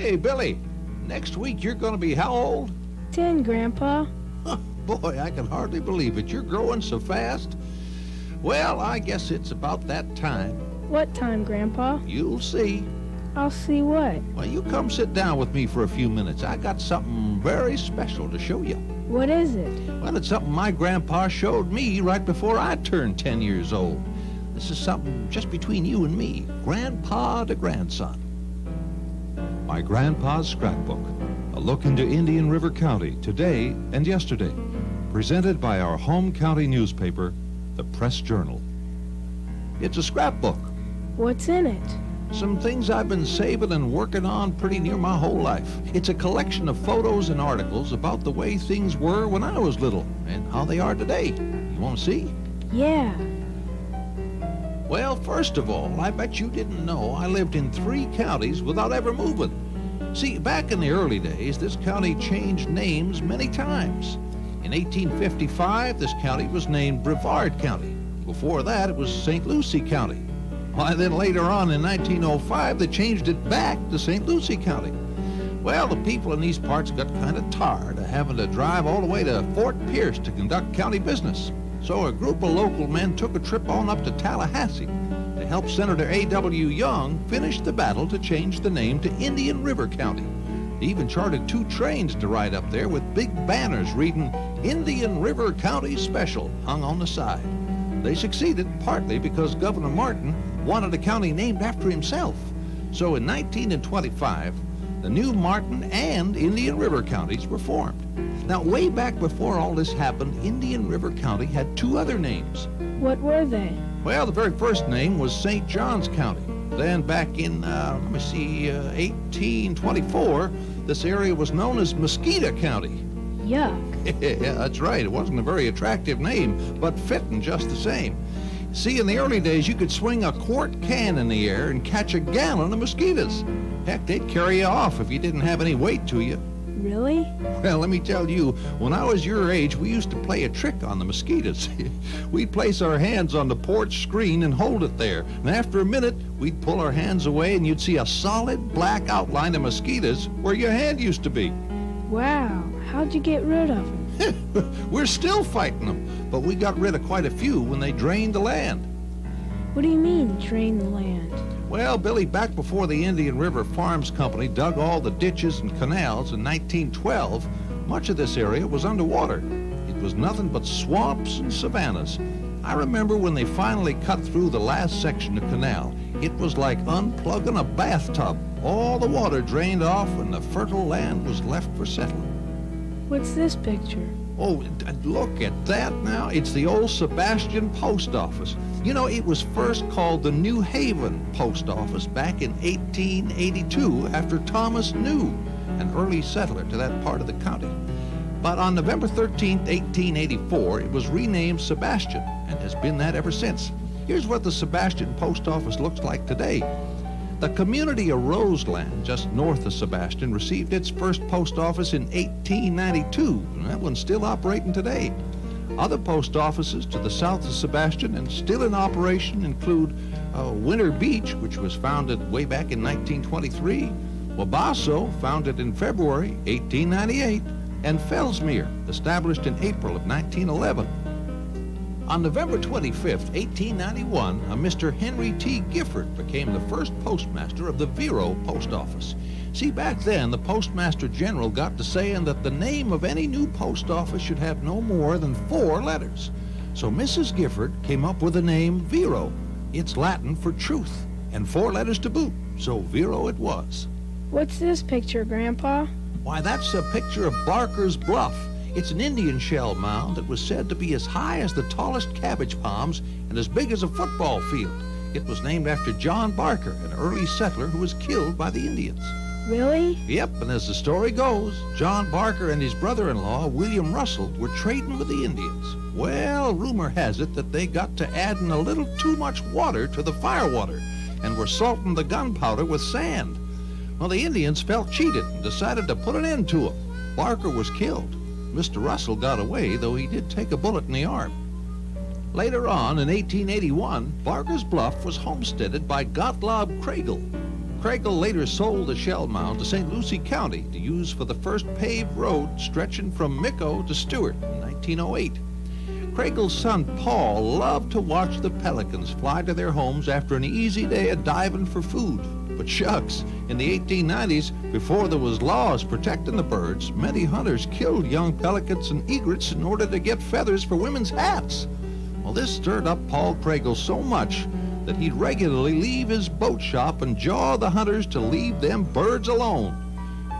Hey, Billy, next week you're going to be how old? 10, Grandpa. Boy, I can hardly believe it. You're growing so fast. Well, I guess it's about that time. What time, Grandpa? You'll see. I'll see what? Well, you come sit down with me for a few minutes. I got something very special to show you. What is it? Well, it's something my grandpa showed me right before I turned 10 years old. This is something just between you and me, grandpa to grandson. My Grandpa's Scrapbook, a look into Indian River County today and yesterday, presented by our home county newspaper, the Press Journal. It's a scrapbook. What's in it? Some things I've been saving and working on pretty near my whole life. It's a collection of photos and articles about the way things were when I was little and how they are today. You want to see? Yeah. Well, first of all, I bet you didn't know I lived in 3 counties without ever moving. See, back in the early days, this county changed names many times. In 1855, this county was named Brevard County. Before that, it was St. Lucie County. Why, then later on in 1905, they changed it back to St. Lucie County. Well, the people in these parts got kind of tired of having to drive all the way to Fort Pierce to conduct county business. So a group of local men took a trip on up to Tallahassee to help Senator A.W. Young finish the battle to change the name to Indian River County. They even chartered 2 trains to ride up there with big banners reading Indian River County Special hung on the side. They succeeded partly because Governor Martin wanted a county named after himself. So in 1925, the new Martin and Indian River counties were formed. Now, way back before all this happened, Indian River County had 2 other names. What were they? Well, the very first name was St. Johns County. Then back in, 1824, this area was known as Mosquito County. Yuck. Yeah, that's right. It wasn't a very attractive name, but fitting just the same. See, in the early days, you could swing a quart can in the air and catch a gallon of mosquitoes. Heck, they'd carry you off if you didn't have any weight to you. Really? Well, let me tell you, when I was your age, we used to play a trick on the mosquitoes. We'd place our hands on the porch screen and hold it there. And after a minute, we'd pull our hands away and you'd see a solid black outline of mosquitoes where your hand used to be. Wow. How'd you get rid of them? We're still fighting them, but we got rid of quite a few when they drained the land. What do you mean, drain the land? Well, Billy, back before the Indian River Farms Company dug all the ditches and canals in 1912, much of this area was underwater. It was nothing but swamps and savannas. I remember when they finally cut through the last section of canal, it was like unplugging a bathtub. All the water drained off and the fertile land was left for settling. What's this picture? Oh, look at that now. It's the old Sebastian Post Office. You know, it was first called the New Haven Post Office back in 1882 after Thomas New, an early settler to that part of the county. But on November 13th, 1884, it was renamed Sebastian and has been that ever since. Here's what the Sebastian Post Office looks like today. The community of Roseland, just north of Sebastian, received its first post office in 1892, and that one's still operating today. Other post offices to the south of Sebastian and still in operation include Vero Beach, which was founded way back in 1923, Wabasso, founded in February 1898, and Fellsmere, established in April of 1911. On November 25th, 1891, a Mr. Henry T. Gifford became the first postmaster of the Vero Post Office. See, back then, the Postmaster General got to saying that the name of any new post office should have no more than 4 letters. So Mrs. Gifford came up with the name Vero. It's Latin for truth, and 4 letters to boot, so Vero it was. What's this picture, Grandpa? Why, that's a picture of Barker's Bluff. It's an Indian shell mound that was said to be as high as the tallest cabbage palms and as big as a football field. It was named after John Barker, an early settler who was killed by the Indians. Really? Yep, and as the story goes, John Barker and his brother-in-law, William Russell, were trading with the Indians. Well, rumor has it that they got to adding a little too much water to the firewater and were salting the gunpowder with sand. Well, the Indians felt cheated and decided to put an end to them. Barker was killed. Mr. Russell got away, though he did take a bullet in the arm. Later on, in 1881, Barker's Bluff was homesteaded by Gottlob Kriegel. Craigle later sold the shell mound to St. Lucie County to use for the first paved road stretching from Micco to Stewart in 1908. Craigle's son Paul loved to watch the pelicans fly to their homes after an easy day of diving for food. But shucks, in the 1890s, before there was laws protecting the birds, many hunters killed young pelicans and egrets in order to get feathers for women's hats. Well, this stirred up Paul Craigle so much that he'd regularly leave his boat shop and jaw the hunters to leave them birds alone.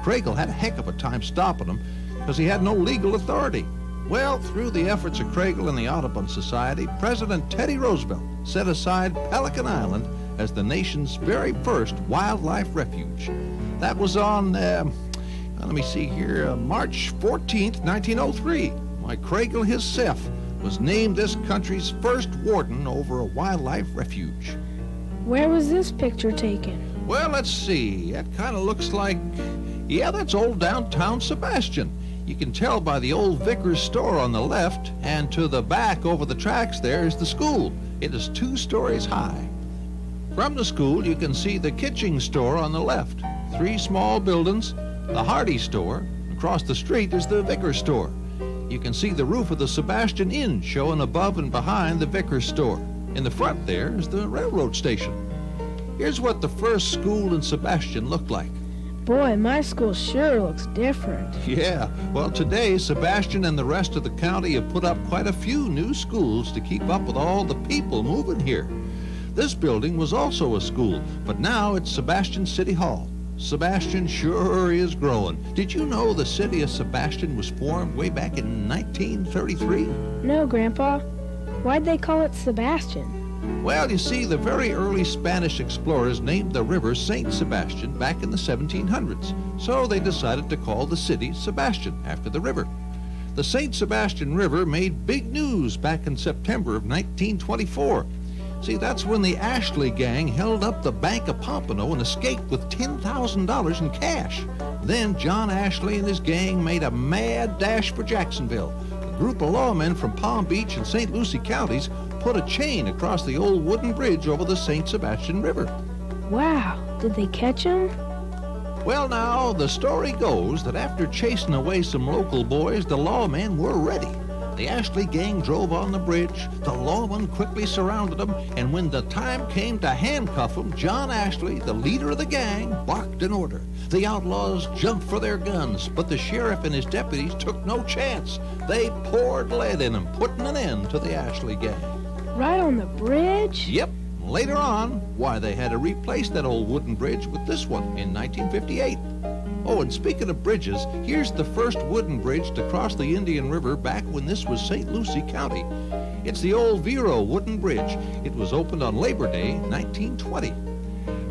Craigle had a heck of a time stopping them because he had no legal authority. Well, through the efforts of Craigle and the Audubon Society, President Teddy Roosevelt set aside Pelican Island as the nation's very first wildlife refuge. That was on, March 14th, 1903. Why, Craigle himself was named this country's first warden over a wildlife refuge. Where was this picture taken? Well, let's see. That kind of looks like, yeah, that's old downtown Sebastian. You can tell by the old Vickers store on the left, and to the back over the tracks there is the school. It is 2 stories high. From the school, you can see the Kitching store on the left, 3 small buildings, the Hardy store. Across the street is the Vickers store. You can see the roof of the Sebastian Inn showing above and behind the Vickers store. In the front there is the railroad station. Here's what the first school in Sebastian looked like. Boy, my school sure looks different. Yeah, well, today, Sebastian and the rest of the county have put up quite a few new schools to keep up with all the people moving here. This building was also a school, but now it's Sebastian City Hall. Sebastian sure is growing. Did you know the city of Sebastian was formed way back in 1933? No, Grandpa. Why'd they call it Sebastian? Well, you see, the very early Spanish explorers named the river St. Sebastian back in the 1700s, so they decided to call the city Sebastian after the river. The St. Sebastian River made big news back in September of 1924. See, that's when the Ashley gang held up the Bank of Pompano and escaped with $10,000 in cash. Then John Ashley and his gang made a mad dash for Jacksonville. A group of lawmen from Palm Beach and St. Lucie counties put a chain across the old wooden bridge over the St. Sebastian River. Wow, did they catch him? Well, now, the story goes that after chasing away some local boys, the lawmen were ready. The Ashley gang drove on the bridge, the lawmen quickly surrounded them, and when the time came to handcuff them, John Ashley, the leader of the gang, barked an order. The outlaws jumped for their guns, but the sheriff and his deputies took no chance. They poured lead in them, putting an end to the Ashley gang. Right on the bridge? Yep. Later on, why, they had to replace that old wooden bridge with this one in 1958. Oh, and speaking of bridges, here's the first wooden bridge to cross the Indian River back when this was St. Lucie County. It's the old Vero wooden bridge. It was opened on Labor Day, 1920.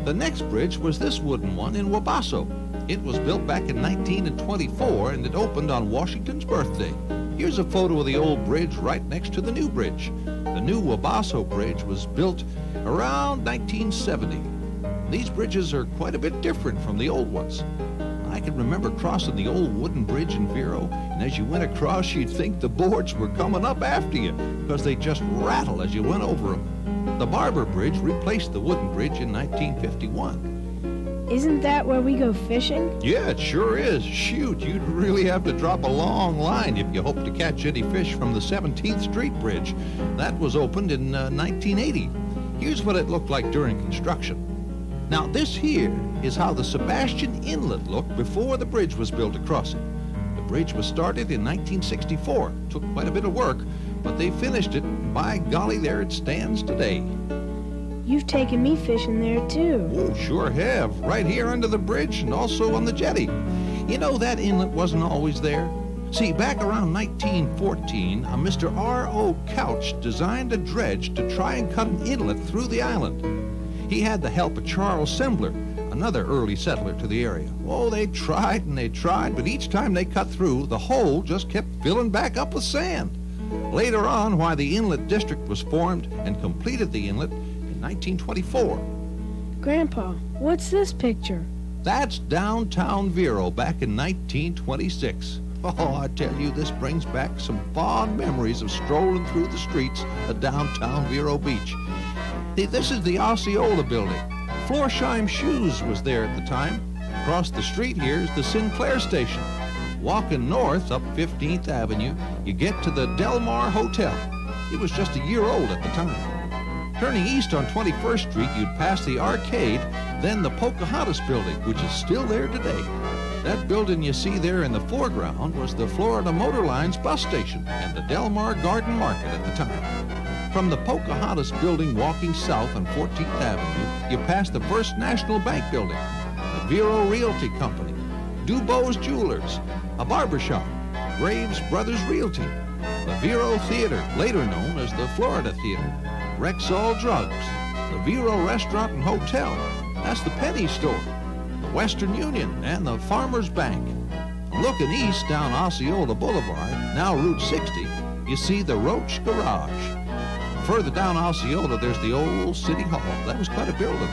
The next bridge was this wooden one in Wabasso. It was built back in 1924, and it opened on Washington's birthday. Here's a photo of the old bridge right next to the new bridge. The new Wabasso Bridge was built around 1970. These bridges are quite a bit different from the old ones. I can remember crossing the old wooden bridge in Vero, and as you went across, you'd think the boards were coming up after you because they just rattle as you went over them. The Barber Bridge replaced the wooden bridge in 1951. Isn't that where we go fishing? Yeah, it sure is. Shoot, you'd really have to drop a long line if you hope to catch any fish from the 17th Street Bridge. That was opened in 1980. Here's what it looked like during construction. Now, this here is how the Sebastian Inlet looked before the bridge was built across it. The bridge was started in 1964. Took quite a bit of work, but they finished it, and by golly, there it stands today. You've taken me fishing there, too. Oh, sure have. Right here under the bridge and also on the jetty. You know, that inlet wasn't always there. See, back around 1914, a Mr. R.O. Couch designed a dredge to try and cut an inlet through the island. He had the help of Charles Sembler, another early settler to the area. Oh, they tried and they tried, but each time they cut through, the hole just kept filling back up with sand. Later on, why, the Inlet District was formed and completed the inlet in 1924. Grandpa, what's this picture? That's downtown Vero back in 1926. Oh, I tell you, this brings back some fond memories of strolling through the streets of downtown Vero Beach. This is the Osceola building. Florsheim Shoes was there at the time. Across the street here is the Sinclair station. Walking north up 15th Avenue, you get to the Del Mar Hotel. It was just a year old at the time. Turning east on 21st Street, you'd pass the arcade, then the Pocahontas building, which is still there today. That building you see there in the foreground was the Florida Motor Lines bus station and the Del Mar Garden Market at the time. From the Pocahontas building walking south on 14th Avenue, you pass the First National Bank building, the Vero Realty Company, Dubow's Jewelers, a barbershop, Graves Brothers Realty, the Vero Theater, later known as the Florida Theater, Rexall Drugs, the Vero Restaurant and Hotel, that's the Penny Store, the Western Union, and the Farmers Bank. Looking east down Osceola Boulevard, now Route 60, you see the Roach Garage. Further down Osceola, there's the old City Hall. That was quite a building.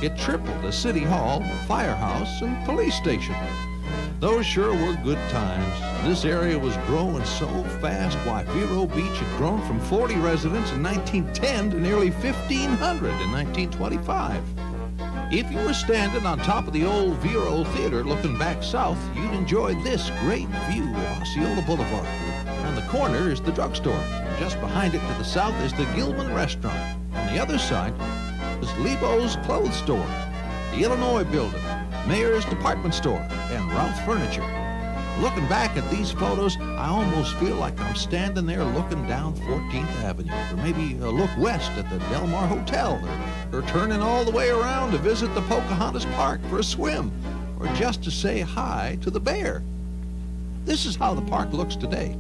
It tripled as City Hall, firehouse, and police station. Those sure were good times. This area was growing so fast. Why, Vero Beach had grown from 40 residents in 1910 to nearly 1,500 in 1925. If you were standing on top of the old Vero Theater looking back south, you'd enjoy this great view of Osceola Boulevard. On the corner is the drugstore. Just behind it to the south is the Gilman Restaurant. On the other side is Lebo's Clothes Store, the Illinois Building, Mayor's Department Store, and Ralph Furniture. Looking back at these photos, I almost feel like I'm standing there looking down 14th Avenue, or maybe a look west at the Del Mar Hotel, or turning all the way around to visit the Pocahontas Park for a swim, or just to say hi to the bear. This is how the park looks today.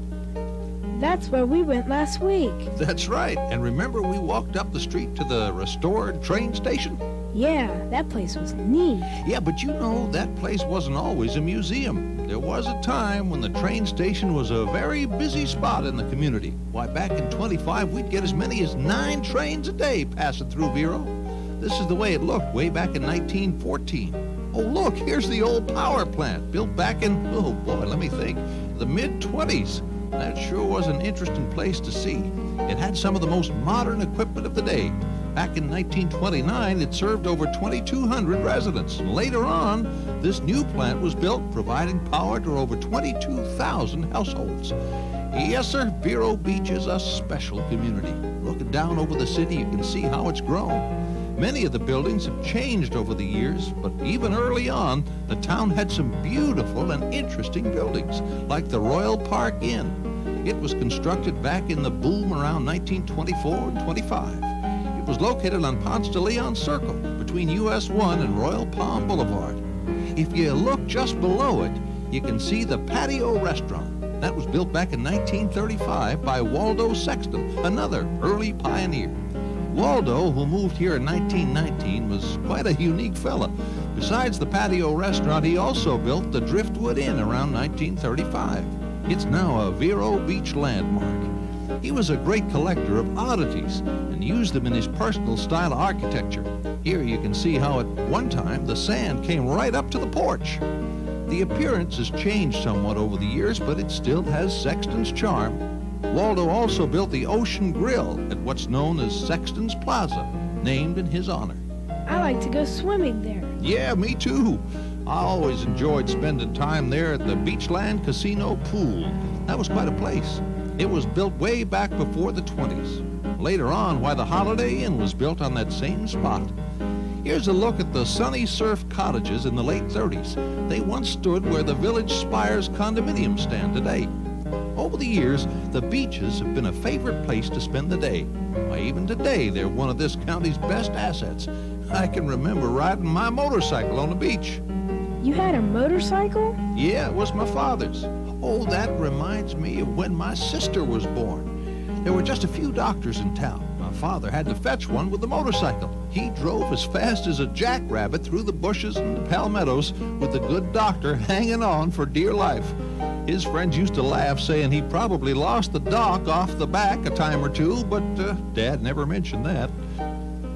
That's where we went last week. That's right. And remember we walked up the street to the restored train station? Yeah, that place was neat. Yeah, but you know, that place wasn't always a museum. There was a time when the train station was a very busy spot in the community. Why, back in 25, we'd get as many as 9 trains a day passing through Vero. This is the way it looked way back in 1914. Oh, look, here's the old power plant, built back in, oh boy, let me think, the mid-20s. That sure was an interesting place to see. It had some of the most modern equipment of the day. Back in 1929, it served over 2,200 residents. And later on, this new plant was built, providing power to over 22,000 households. Yes, sir, Vero Beach is a special community. Looking down over the city, you can see how it's grown. Many of the buildings have changed over the years, but even early on, the town had some beautiful and interesting buildings, like the Royal Park Inn. It was constructed back in the boom around 1924 and 25. It was located on Ponce de Leon Circle, between US 1 and Royal Palm Boulevard. If you look just below it, you can see the Patio Restaurant. That was built back in 1935 by Waldo Sexton, another early pioneer. Waldo, who moved here in 1919, was quite a unique fella. Besides the Patio Restaurant, he also built the Driftwood Inn around 1935. It's now a Vero Beach landmark. He was a great collector of oddities and used them in his personal style of architecture. Here you can see how at one time the sand came right up to the porch. The appearance has changed somewhat over the years, but it still has Sexton's charm. Waldo also built the Ocean Grill at what's known as Sexton's Plaza, named in his honor. I like to go swimming there. Yeah, me too. I always enjoyed spending time there at the Beachland Casino Pool. That was quite a place. It was built way back before the 20s. Later on, why, the Holiday Inn was built on that same spot. Here's a look at the Sunny Surf cottages in the late 30s. They once stood where the Village Spires condominiums stand today. Over the years, the beaches have been a favorite place to spend the day. Why, even today, they're one of this county's best assets. I can remember riding my motorcycle on the beach. You had a motorcycle? Yeah, it was my father's. Oh, that reminds me of when my sister was born. There were just a few doctors in town. My father had to fetch one with the motorcycle. He drove as fast as a jackrabbit through the bushes and the palmettos with the good doctor hanging on for dear life. His friends used to laugh, saying he probably lost the dock off the back a time or two, but Dad never mentioned that.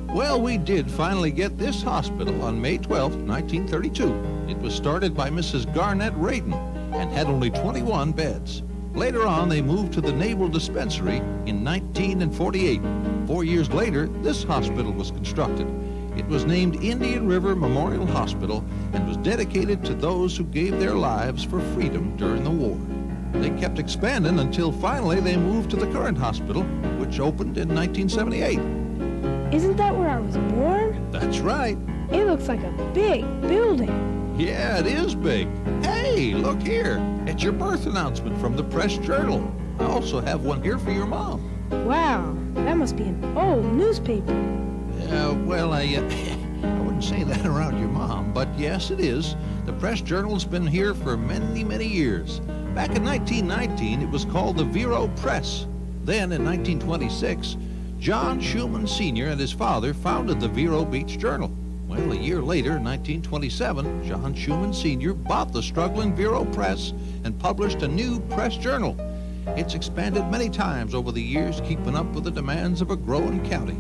Well, we did finally get this hospital on May 12, 1932. It was started by Mrs. Garnett Radin and had only 21 beds. Later on, they moved to the Naval Dispensary in 1948. 4 years later, this hospital was constructed. It was named Indian River Memorial Hospital and was dedicated to those who gave their lives for freedom during the war. They kept expanding until finally they moved to the current hospital, which opened in 1978. Isn't that where I was born? That's right. It looks like a big building. Yeah, it is big. Hey, look here. It's your birth announcement from the Press Journal. I also have one here for your mom. Wow, that must be an old newspaper. Well, I wouldn't say that around your mom, but yes, it is. The Press Journal's been here for many, many years. Back in 1919, it was called the Vero Press. Then, in 1926, John Schumann Sr. and his father founded the Vero Beach Journal. Well, a year later, in 1927, John Schumann Sr. bought the struggling Vero Press and published a new Press Journal. It's expanded many times over the years, keeping up with the demands of a growing county.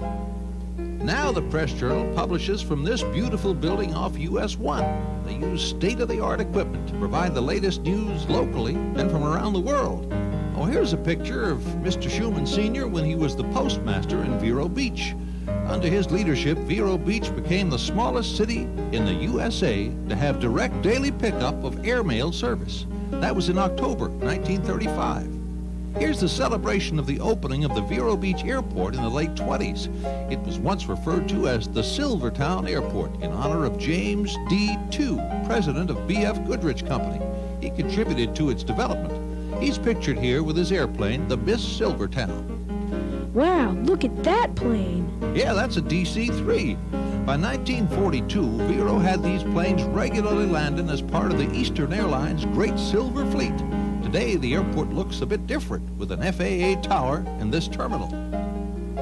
Now the Press Journal publishes from this beautiful building off US 1. They use state-of-the-art equipment to provide the latest news locally and from around the world. Oh, here's a picture of Mr. Schumann Sr. when he was the postmaster in Vero Beach. Under his leadership, Vero Beach became the smallest city in the USA to have direct daily pickup of airmail service. That was in October 1935. Here's the celebration of the opening of the Vero Beach Airport in the late 20s. It was once referred to as the Silvertown Airport in honor of James D. Tew, president of B.F. Goodrich Company. He contributed to its development. He's pictured here with his airplane, the Miss Silvertown. Wow, look at that plane. Yeah, that's a DC-3. By 1942, Vero had these planes regularly landing as part of the Eastern Airlines Great Silver Fleet. Today, the airport looks a bit different with an FAA tower in this terminal.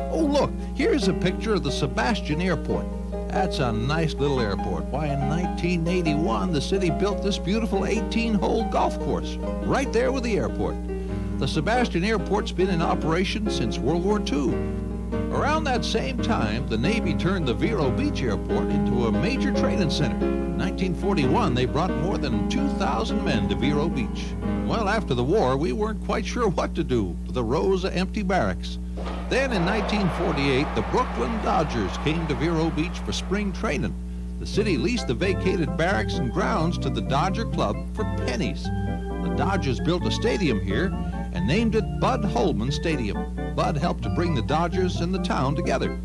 Oh, look, here's a picture of the Sebastian Airport. That's a nice little airport. Why, in 1981, the city built this beautiful 18-hole golf course right there with the airport. The Sebastian Airport's been in operation since World War II. Around that same time, the Navy turned the Vero Beach Airport into a major training center. In 1941, they brought more than 2,000 men to Vero Beach. Well, after the war, we weren't quite sure what to do with the rows of empty barracks. Then in 1948, the Brooklyn Dodgers came to Vero Beach for spring training. The city leased the vacated barracks and grounds to the Dodger Club for pennies. The Dodgers built a stadium here and named it Bud Holman Stadium. Bud helped to bring the Dodgers and the town together.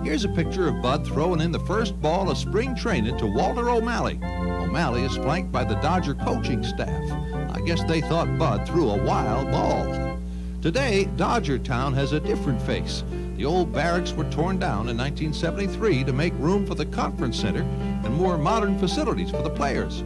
Here's a picture of Bud throwing in the first ball of spring training to Walter O'Malley. O'Malley is flanked by the Dodger coaching staff. I guess they thought Bud threw a wild ball. Today, Dodger Town has a different face. The old barracks were torn down in 1973 to make room for the conference center and more modern facilities for the players.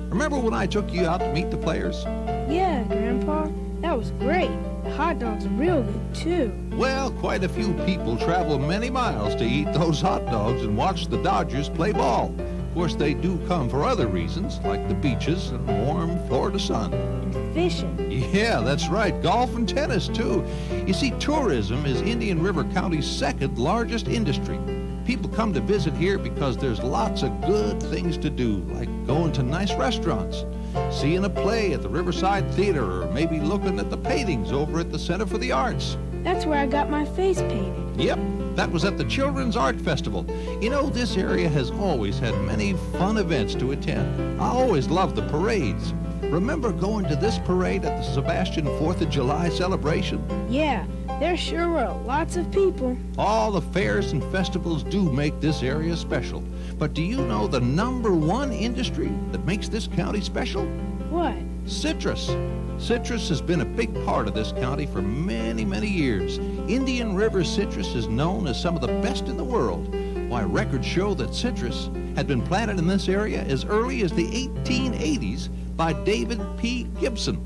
Remember when I took you out to meet the players? Yeah, Grandpa, that was great. The hot dogs are real good, too. Well, quite a few people travel many miles to eat those hot dogs and watch the Dodgers play ball. Of course, they do come for other reasons, like the beaches and warm Florida sun. And fishing. Yeah, that's right. Golf and tennis, too. You see, tourism is Indian River County's second largest industry. People come to visit here because there's lots of good things to do, like going to nice restaurants, seeing a play at the Riverside Theater, or maybe looking at the paintings over at the Center for the Arts. That's where I got my face painted. Yep, that was at the Children's Art Festival. You know, this area has always had many fun events to attend. I always loved the parades. Remember going to this parade at the Sebastian 4th of July celebration? Yeah, there sure were lots of people. All the fairs and festivals do make this area special. But do you know the #1 industry that makes this county special? What? Citrus. Citrus has been a big part of this county for many, many years. Indian River citrus is known as some of the best in the world. Why, records show that citrus had been planted in this area as early as the 1880s by David P. Gibson.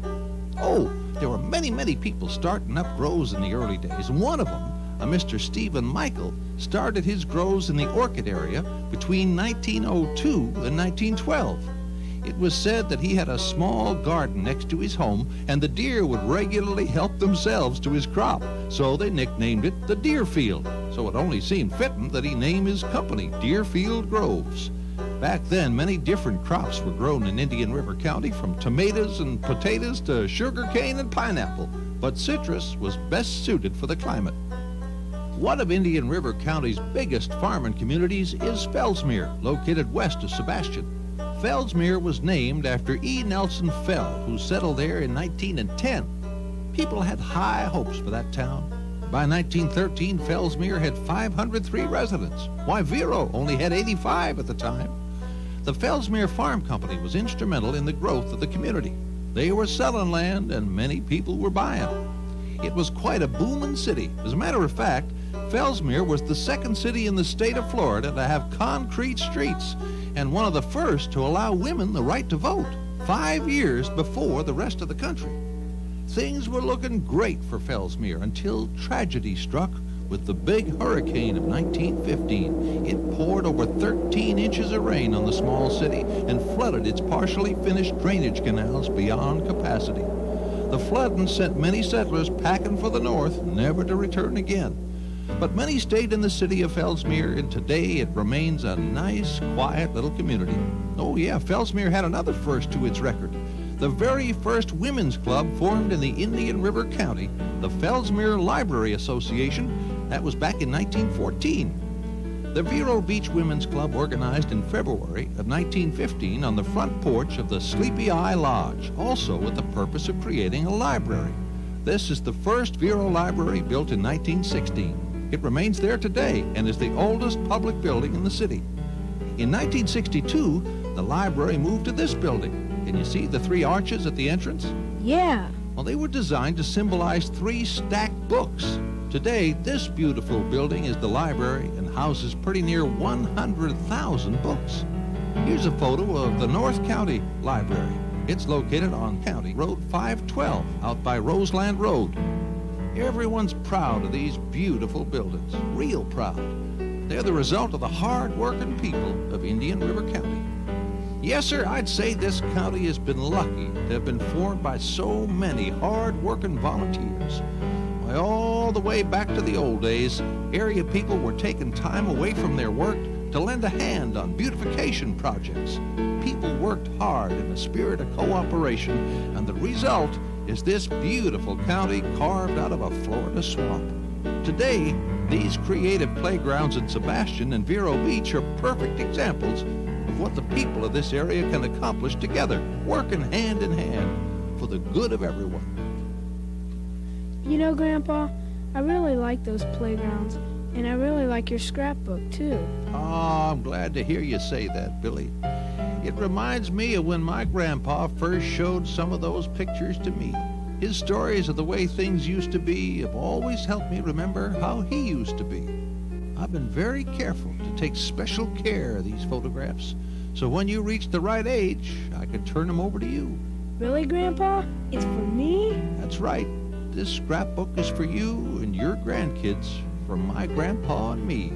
Oh, there were many, many people starting up grows in the early days, and one of them, a Mr. Stephen Michael, started his grows in the Orchid area between 1902 and 1912. It was said that he had a small garden next to his home, and the deer would regularly help themselves to his crop, so they nicknamed it the Deerfield. So it only seemed fitting that he name his company Deerfield Groves. Back then, many different crops were grown in Indian River County, from tomatoes and potatoes to sugar cane and pineapple, but citrus was best suited for the climate. One of Indian River County's biggest farming communities is Fellsmere, located west of Sebastian. Fellsmere was named after E. Nelson Fell, who settled there in 1910. People had high hopes for that town. By 1913, Fellsmere had 503 residents. Why, Vero only had 85 at the time. The Fellsmere Farm Company was instrumental in the growth of the community. They were selling land, and many people were buying. It was quite a booming city. As a matter of fact, Fellsmere was the second city in the state of Florida to have concrete streets, and one of the first to allow women the right to vote, 5 years before the rest of the country. Things were looking great for Fellsmere until tragedy struck with the big hurricane of 1915. It poured over 13 inches of rain on the small city and flooded its partially finished drainage canals beyond capacity. The flooding sent many settlers packing for the north, never to return again. But many stayed in the city of Fellsmere, and today it remains a nice, quiet little community. Oh yeah, Fellsmere had another first to its record. The very first women's club formed in the Indian River County, the Fellsmere Library Association. That was back in 1914. The Vero Beach Women's Club organized in February of 1915 on the front porch of the Sleepy Eye Lodge, also with the purpose of creating a library. This is the first Vero library built in 1916. It remains there today and is the oldest public building in the city. In 1962, the library moved to this building. Can you see the 3 arches at the entrance? Yeah. Well, they were designed to symbolize 3 stacked books. Today, this beautiful building is the library and houses pretty near 100,000 books. Here's a photo of the North County Library. It's located on County Road 512 out by Roseland Road. Everyone's proud of these beautiful buildings, real proud. They're the result of the hard-working people of Indian River County. Yes, sir, I'd say this county has been lucky to have been formed by so many hard-working volunteers. Why, all the way back to the old days, area people were taking time away from their work to lend a hand on beautification projects. People worked hard in a spirit of cooperation, and the result is this beautiful county carved out of a Florida swamp. Today, these creative playgrounds in Sebastian and Vero Beach are perfect examples of what the people of this area can accomplish together, working hand in hand for the good of everyone. You know, Grandpa, I really like those playgrounds, and I really like your scrapbook, too. Oh, I'm glad to hear you say that, Billy. It reminds me of when my grandpa first showed some of those pictures to me. His stories of the way things used to be have always helped me remember how he used to be. I've been very careful to take special care of these photographs, so when you reach the right age, I can turn them over to you. Really, Grandpa? It's for me? That's right. This scrapbook is for you and your grandkids, from my grandpa and me.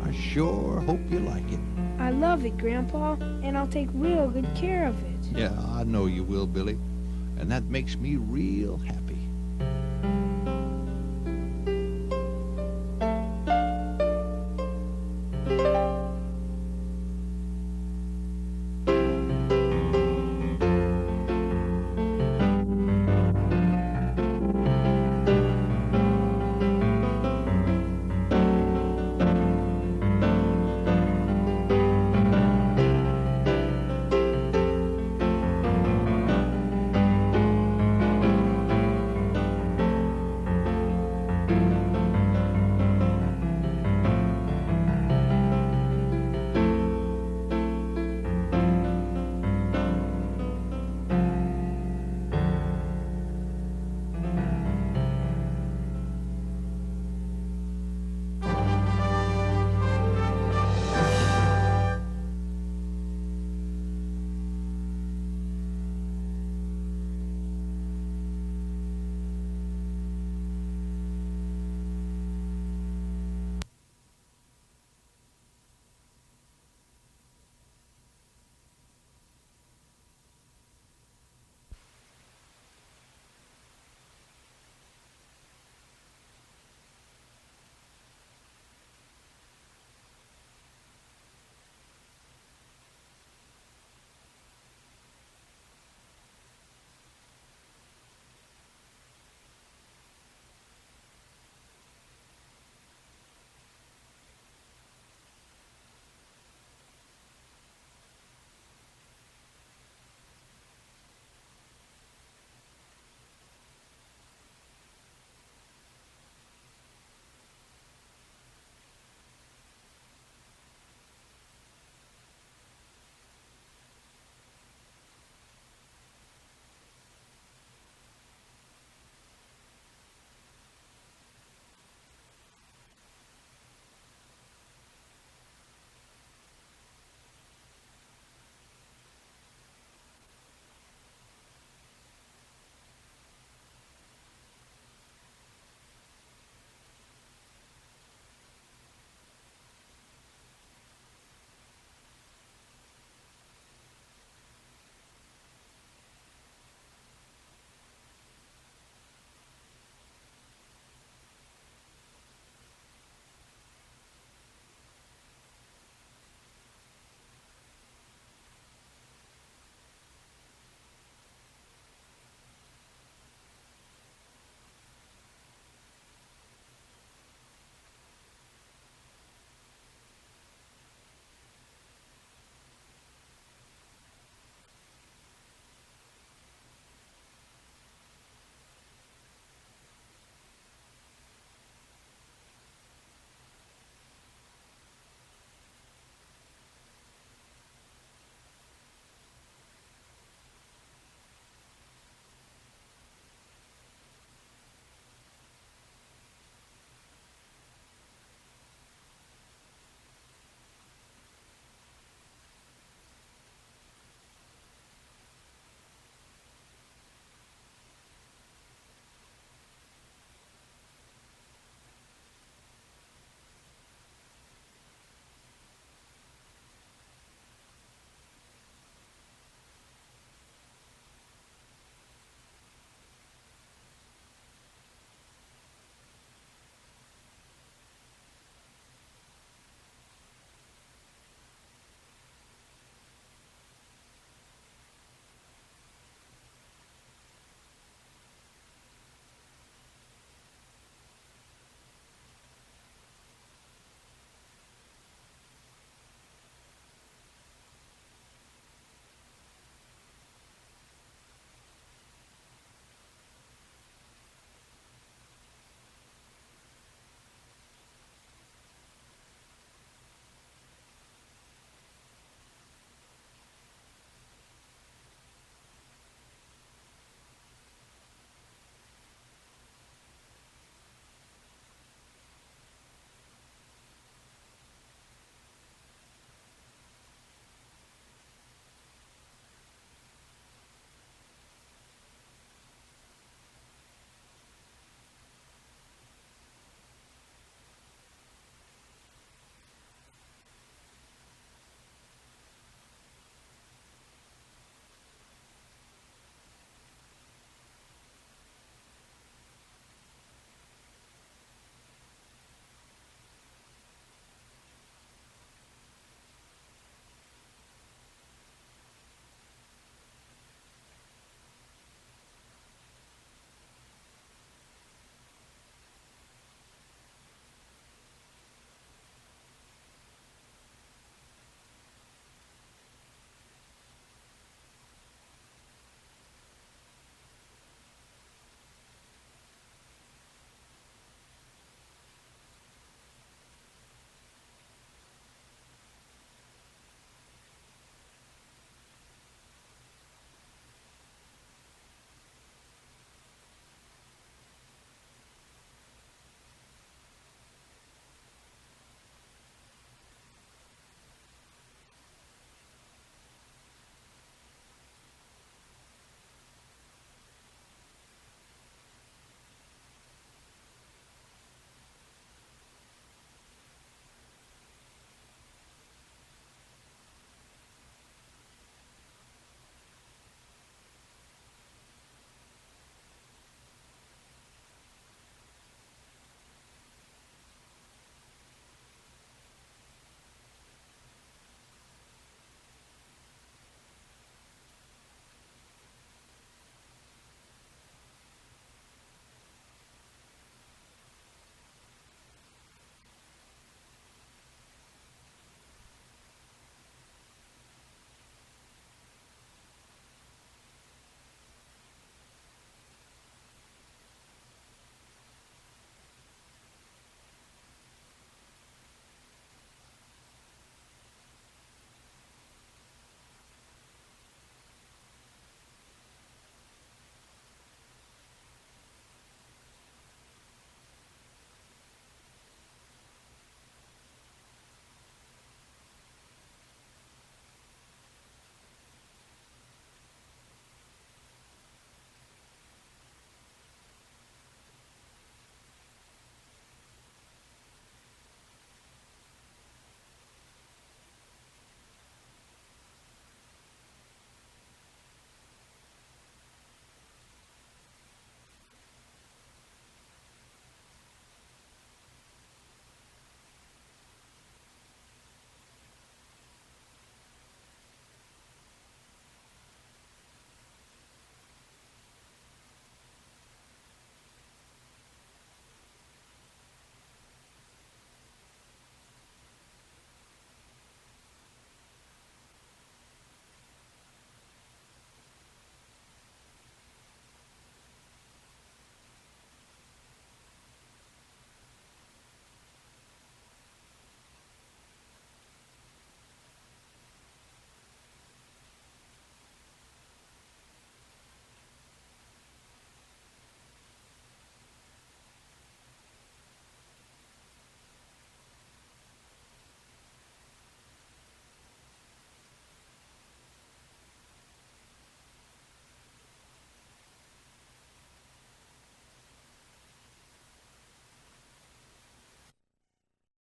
I sure hope you like it. I love it, Grandpa, and I'll take real good care of it. Yeah, I know you will, Billy, and that makes me real happy.